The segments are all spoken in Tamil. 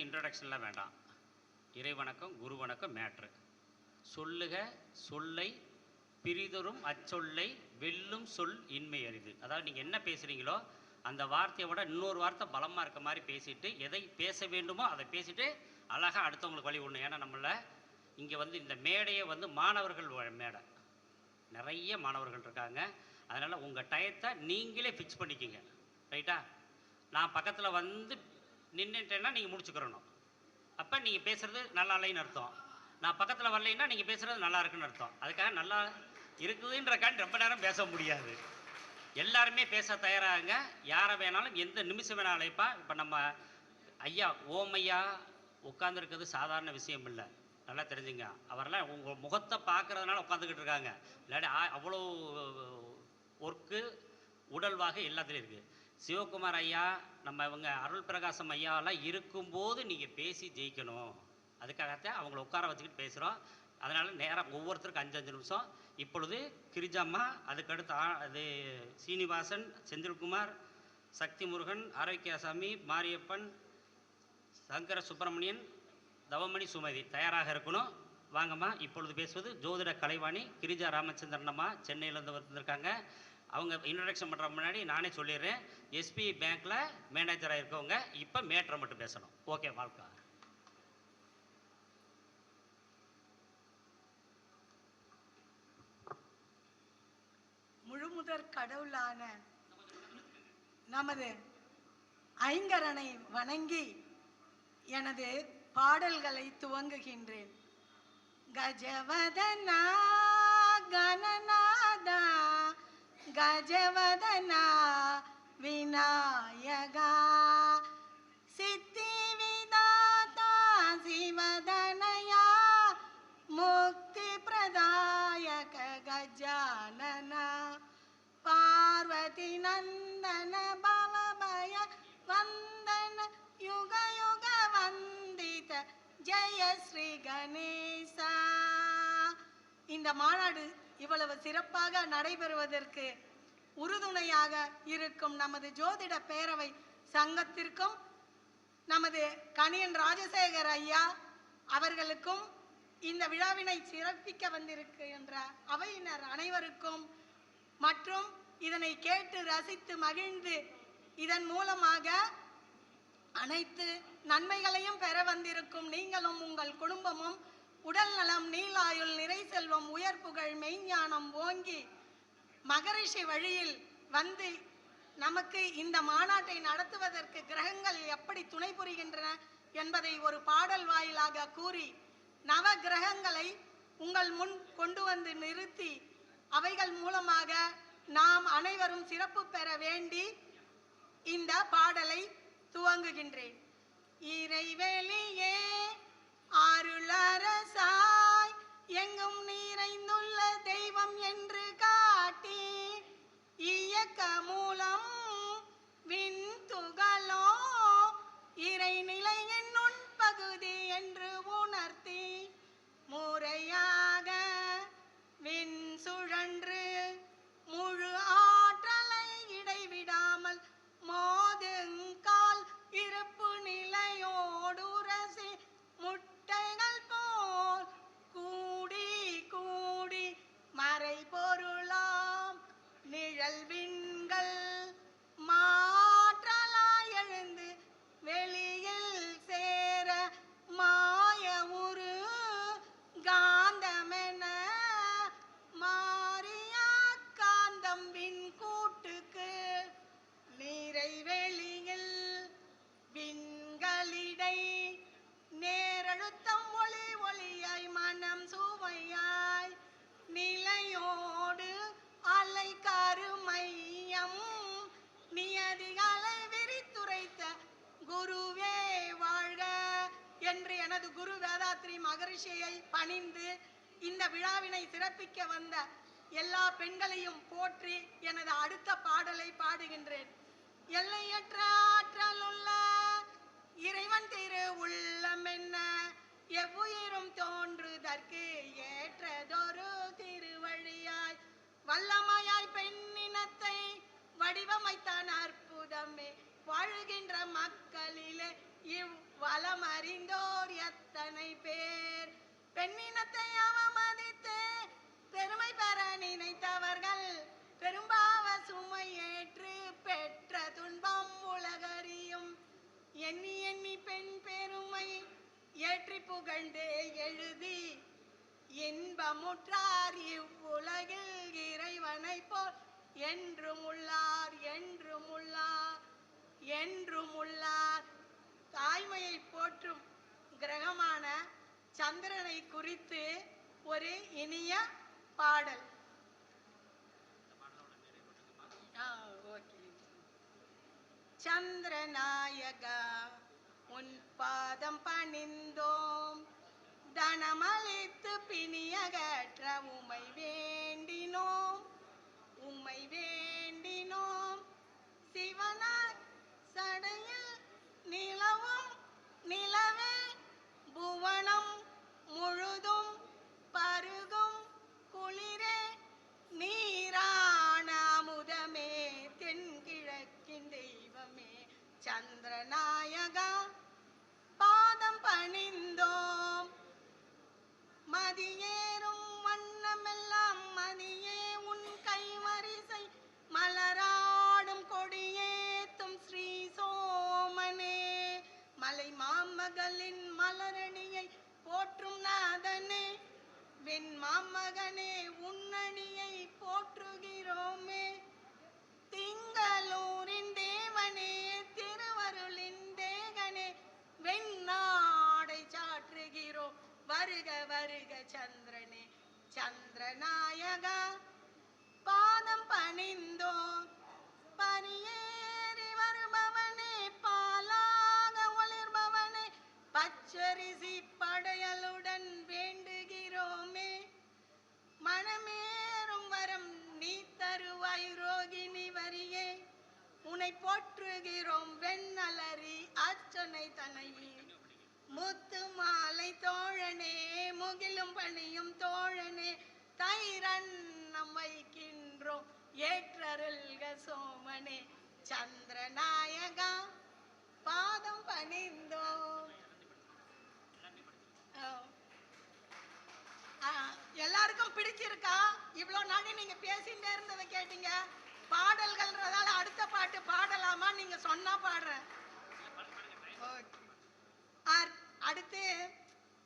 இன்ட்ரடக்ஷன்லாம் வேண்டாம். இறைவணக்கம், குரு வணக்கம், மேட்ரு. சொல்லுக சொல்லை பிரிதொரும் அச்சொல்லை வெல்லும் சொல் இன்மை அரிது. அதாவது நீங்கள் என்ன பேசுகிறீங்களோ அந்த வார்த்தையை விட இன்னொரு வார்த்தை பலமாக இருக்க மாதிரி பேசிட்டு, எதை பேச வேண்டுமோ அதை பேசிட்டு அழகாக அடுத்தவங்களுக்கு வழி ஒன்று. ஏன்னா நம்மள இங்கே இந்த மேடையை மாணவர்கள் மேடை, நிறைய மாணவர்கள் இருக்காங்க. அதனால் உங்கள் டயத்தை நீங்களே ஃபிக்ஸ் பண்ணிக்கிங்க, ரைட்டா? நான் பக்கத்தில் நின்றுட்டேன்னா நீங்கள் முடிச்சுக்கிறணும். அப்போ நீங்கள் பேசுகிறது நல்லா இல்லைன்னு அர்த்தம். நான் பக்கத்தில் வரலைன்னா நீங்கள் பேசுகிறது நல்லா இருக்குன்னு அர்த்தம். அதுக்காக நல்லா இருக்குதுன்றக்காண்டி ரொம்ப நேரம் பேச முடியாது. எல்லாருமே பேச தயாராகுங்க. யாரை வேணாலும் எந்த நிமிஷம் வேணாலும் அழைப்பா. இப்போ நம்ம ஐயா ஓமையா உட்காந்துருக்கிறது சாதாரண விஷயம் இல்லை, நல்லா தெரிஞ்சுங்க. அவரெல்லாம் உங்கள் முகத்தை பார்க்குறதுனால உட்காந்துக்கிட்டு இருக்காங்க. இல்லாட்டி அவ்வளோ ஒர்க்கு உடல்வாக எல்லாத்துலேயும் இருக்குது. சிவகுமார் ஐயா, நம்ம அருள் பிரகாசம் ஐயாவெல்லாம் இருக்கும்போது நீங்கள் பேசி ஜெயிக்கணும். அதுக்காகத்தான் அவங்கள உட்கார வச்சுக்கிட்டு பேசுகிறோம். அதனால் நேராக ஒவ்வொருத்தருக்கும் 5-5 நிமிஷம். இப்பொழுது கிரிஜாம்மா, அதுக்கடுத்து அது சீனிவாசன், செந்தில்குமார், சக்தி முருகன், ஆரோக்கியசாமி, மாரியப்பன், சங்கர சுப்பிரமணியன், தவமணி, சுமதி தயாராக இருக்கணும். வாங்கம்மா. இப்பொழுது பேசுவது ஜோதிட கலைவாணி கிரிஜா ராமச்சந்திரன் அம்மா, சென்னையிலேருந்து வந்திருக்காங்க. அவங்க இன்ட்ரடக்ஷன் பண்ணுற முன்னாடி நானே சொல்லிடுறேன், எஸ்பிஐ பேங்க்கில் மேனேஜராக இருக்கவங்க. இப்போ மேட்ரை மட்டும் பேசணும். ஓகே, வாழ்க்கை. முழுமுதற் கடவுளான நமது ஐங்கரனை வணங்கி எனது பாடல்களை துவங்குகின்றேன். கஜவதனா கணநாதா கஜவதனா விநாயகா சித்தி விதாதா சிவதனயா முக்தி பிரதாயக கஜானனா பார்வதி நந்தன பவபய வந்தன யுக யுக வந்தித ஜெய ஸ்ரீ கணேசா. இந்த மாநாடு இவ்வளவு சிறப்பாக நடைபெறுவதற்கு உறுதுணையாக இருக்கும் நமது ஜோதிட பேரவை சங்கத்திற்கும், நமது கணியன் ராஜசேகர் ஐயா அவர்களுக்கும், இந்த விழாவினை சிறப்பிக்க வந்திருக்கின்ற அவையினர் அனைவருக்கும், மற்றும் இதனை கேட்டு ரசித்து மகிழ்ந்து இதன் மூலமாக அனைத்து நன்மைகளையும் பெற வந்திருக்கும் நீங்களும் உங்கள் குடும்பமும் உடல் நலம், நீலாயுள், நிறை செல்வம், உயர் புகழ், மெய்ஞானம் ஓங்கி மகரிஷி வழியில் நமக்கு இந்த மாநாட்டை நடத்துவதற்கு கிரகங்கள் எப்படி துணை புரிகின்றன என்பதை ஒரு பாடல் வாயிலாக கூறி, நவ கிரகங்களை உங்கள் முன் கொண்டு நிறுத்தி அவைகள் மூலமாக நாம் அனைவரும் சிறப்பு பெற வேண்டி இந்த பாடலை துவங்குகின்றேன். இறைவெளியே அருளரசாய் எங்கும் நிறைந்துள்ள தெய்வம் என்று காட்டி, இயக்க மூலம் விண் துகளோ இறைநிலையின் நுண்பகுதி என்று உணர்த்தி, முறையாக விண் சுழன்று முழு ஆற்றலை இடைவிடாமல் மோதுங்கால் இருப்பு நிலையோடு உரசி முட்டைகள் போல் கூடி கூடி மறை பொருளாம் நிழல் விண்கள் மாற்றலாய் எழுந்து வெளியில் சேர மாய உரு காந்தமென மாறியா காந்தம் விண் கூட்டுக்கு நிறைவெளியில் விண்களிடை நேரழுத்தம் ஒளி ஒளியாய் மனம் சுவையாய் நிலையோடு அலை கருமையம் நியதிகளை விரித்துரைத்த குருவே வாழ்க என்று எனது குரு வேதாத்ரி மகரிஷியை பணிந்து இந்த விழாவினை சிறப்பிக்க வந்த எல்லா பெண்களையும் போற்றி எனது அடுத்த பாடலை பாடுகின்றேன். எல்லையற்ற ஆற்றல் உள்ள இறைவன் திரு உள்ளம் என்ன எவ்வுயிரும் தோன்றுதற்கு ஏற்றதொரு திருவழியாய் வல்லமையாய் பெண்ணினத்தை வடிவமைத்தான் அற்புதமே. வாழுகின்ற மக்களிலே இவ் வளம் அறிந்தோர் எத்தனை பேர். பெண்ணினத்தை அவமதித்து பெருமை பெற நினைத்தவர்கள் பெரும்பாவ சுமை ஏற்று பெற்ற துன்பம் உலகறியும். எண்ணி எண்ணி பெண் பெருமை ஏற்றி புகழ்ந்து எழுதி இன்பமுற்றார் இவ்வுலகில் இறைவனை போல் என்றும் உள்ளார் என்றும் உள்ளார் என்றும் உள்ளார். தாய்மையை போற்றும் கிரகமான சந்திரனை குறித்து ஒரு இனிய பாடல். சந்திரநாயகா உன் பாதம் பணிந்தோம், தனமளித்து பிணியகற்ற உமை வேண்டினோம், உம்மை வேண்டினோம். சிவனார் சடையில் நிலவும் நிலவே புவனம் முழுதும் பருகும் குளிரே நீரான அமுதமே தென்கிழக்கின் தெய்வமே. சந்திரநாயகா பாதம் பணிந்தோம், மதியேறும் வண்ணமெல்லாம் மதியே உன் கைவரிசை மலராடும் கொடியேத்தும் ஸ்ரீ சோமனே. மலை மாமகளின் மலரணியை போற்றும் நாதனே, வெண் மாமகனே உன்னடியை போற்றுகிறோமே. திங்களூரின் தேவனே திருவருளின் தேகனே வெண்ணாடை சாற்றுகிறோம் வருக வருக சந்திரனே. சந்திரநாயகா பாதம் பணிந்தோம், பரியேறி வருபவனே பாலாக ஒளிர்பவனே பச்சரிசி படையலுடன் வேண்டுகிறோமே. மனமேறும் வரம் நீ தருவாய் ரோகிணி வரியே, உன்னை போற்றுகிறோம் வெண்ணலரி அர்ச்சனை தனையே. முத்து மாலை தோழனே முகிலும் பணியும் தோழனே தைரன்னம் வைக்கின்றோம் ஏற்றருள்க சோமனே. சந்திரநாயகா பாதம் பணிந்தோம். எல்லாருக்கும் பிடிச்சிருக்கா? இவ்வளோ நாடி நீங்க பேசிட்டே இருந்ததை கேட்டீங்க. பாடல்கள்ன்றதால அடுத்த பாட்டு பாடலாமா? நீங்க சொன்னா பாடுறேன். அடுத்து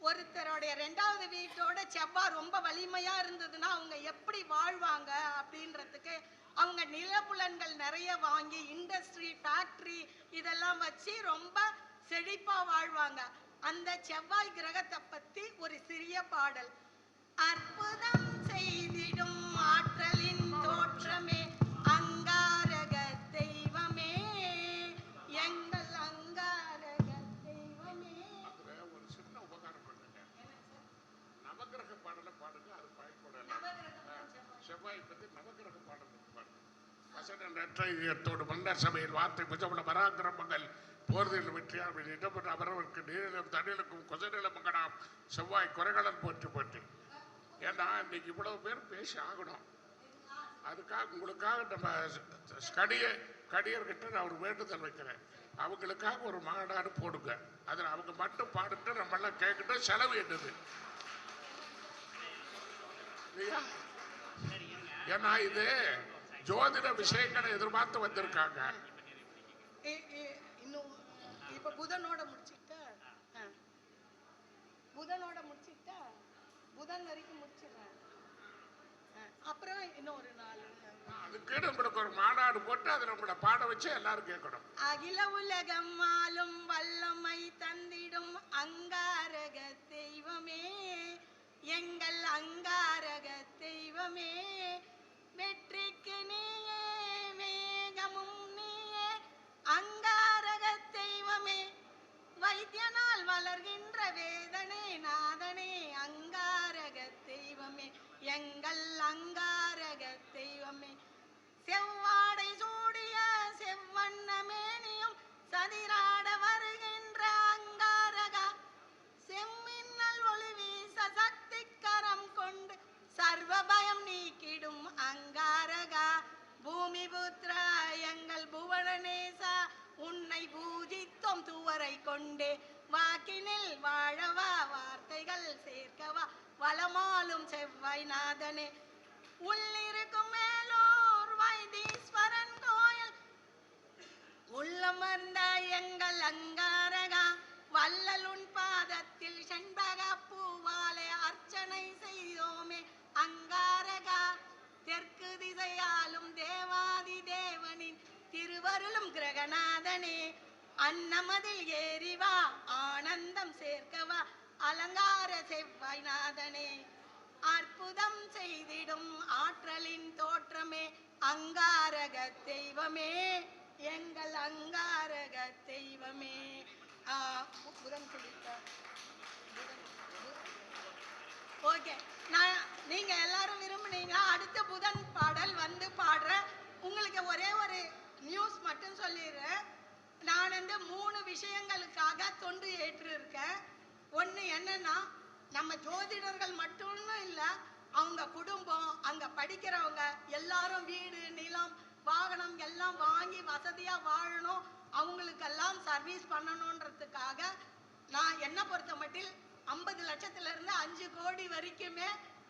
ஒருத்தருடைய 2வது வீட்டோட செவ்வாய் ரொம்ப வலிமையா இருந்ததுன்னா அவங்க எப்படி வாழ்வாங்க அப்படின்றதுக்கு அவங்க நிலப்புலன்கள் நிறைய வாங்கி இண்டஸ்ட்ரி ஃபேக்டரி இதெல்லாம் வச்சு ரொம்ப செழிப்பா வாழ்வாங்க. அந்த செவ்வாய் கிரகத்தை பத்தி ஒரு சிறிய பாடல். அற்புதம் செய்திடும் ஆற்றலின் தோற்றமே அங்காரக தெய்வமே எங்கள் அங்காரக தெய்வமே. ஒரு சின்ன உபகாரம் பண்ணுங்க, நவகிரக பாடலை பாடுங்க. அது பயப்படல. செவ்வாய் பத்தி நவகிரக பாடல் பாடுங்க. வசன நற்றையத்தோடு மன்னர் சபையில் வார்த்தை புஜமுள்ள பராக்கிரமங்கள் போர்தில் வெற்றியார் இடம்பெற்ற அவரவருக்கு நீரிலும் தண்ணிலுக்கும் கொசநிலம் மங்கனாம் செவ்வாய் குறைகளன் போற்றி போற்றி. ஏன்னா இன்னைக்கு இவ்வளவு பேர் பேசி ஆகணும். அதுக்காக உங்களுக்காக நம்ம கடியர்கிட்ட நான் ஒரு வேண்டுதல் வைக்கிறேன். அவங்களுக்காக ஒரு மாநாடு போடுங்க. அதில் அவங்க மட்டும் பாடிட்டு நம்ம எல்லாம் கேட்கட்டும். செலவு என்னது? ஏன்னா இது ஜோதிட விஷயங்களை எதிர்பார்த்து வந்திருக்காங்க. இன்னும் இப்ப புதனோட முடிச்சுட்டா புதன் வரைக்கும் முடிச்சிடுறேன். அப்புறம் இன்னொரு நாள் அதுக்கு உங்களுக்கு ஒரு மாநாடு போட்டு அதுல உங்களை பாட வச்சு எல்லாரும் கேட்கணும். அகில உலகம் ஆளும் வல்லமை தந்திடும் அங்காரக தெய்வமே எங்கள் அங்காரக தெய்வமே. வெற்றிக்கு நீயே வேகமும் நீயே அங்காரக தெய்வமே. வைத்தியனால் வளர்கின்ற வேதனை நாதனே அங்காரக தெய்வமே எங்கள் அங்காரக தெய்வமே. செவ்வாடை சூடிய செவ்வண்ணமேனியும் சதிராட வருகின்ற அங்காரகா. செம்மின்னல் ஒளி வீச சக்தி கரம் கொண்டு சர்வ பயம் நீக்கிடும் அங்காரகா. பூமி புத்ரா எங்கள் புவனநேசா உன்னை பூஜித்தோம் துவரை கொண்டே வளமாலும் செவ்வாய் நாதனே உள்ளிருக்கும் மேலூர் வைத்தீஸ்வரன் கோயில் உள்ளமர்ந்த எங்கள் அங்காரகா வள்ளலுன் பாதத்தில் செண்பக பூவாலே அர்ச்சனை செய்தோமே அங்காரகா தெற்கு திசையாலும் தேவாதி தேவனின் திருவருளும் கிரகநாதனே அன்னமதில் ஏறிவா ஆனந்தம் சேர்க்கவா அலங்கார செவ்வாய் நாதனே அற்புதம் செய்திடும் ஆற்றலின் தோற்றமே அங்காரக தெய்வமே எங்கள் அங்காரக தெய்வமே. புதன் குறித்த ஓகே, நீங்க எல்லாரும் விரும்புனீங்களா? அடுத்த புதன் பாடல் வந்து பாடுறேன். உங்களுக்கு ஒரே ஒரு நியூஸ் மட்டும் சொல்லிடுறேன். நான் 3 விஷயங்களுக்காக தொண்டு ஏற்று இருக்கேன். ஒன்று என்னன்னா, நம்ம ஜோதிடர்கள் மட்டும் இல்லை, அவங்க குடும்பம், அங்க படிக்கிறவங்க எல்லாரும் வீடு நிலம் வாகனம் எல்லாம் வாங்கி வசதியா வாழணும், அவங்களுக்கெல்லாம் சர்வீஸ் பண்ணணுன்றதுக்காக நான் என்ன பொறுத்த மட்டில் 50 லட்சத்திலிருந்து 5 கோடி வரைக்குமே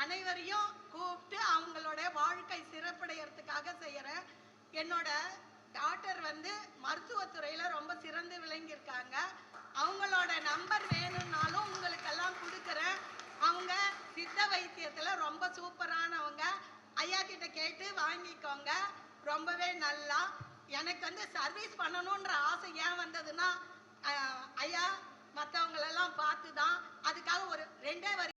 அனைவரையும் கூப்பிட்டு அவங்களோட வாழ்க்கை சிறப்படைகிறதுக்காக செய்யறேன். என்னோட டாக்டர் மருத்துவத்துறையில ரொம்ப சிறந்து விளங்கியிருக்காங்க. அவங்களோட நம்பர் வேணும்னாலும் உங்களுக்கெல்லாம் கொடுக்குறேன். அவங்க சித்த வைத்தியத்துல ரொம்ப சூப்பரானவங்க. ஐயா கிட்ட கேட்டு வாங்கிக்கோங்க. ரொம்பவே நல்லா. எனக்கு சர்வீஸ் பண்ணணுன்ற ஆசை ஏன் வந்ததுன்னா, ஐயா மற்றவங்களெல்லாம் பார்த்து தான். அதுக்காக ஒரு 2 வரி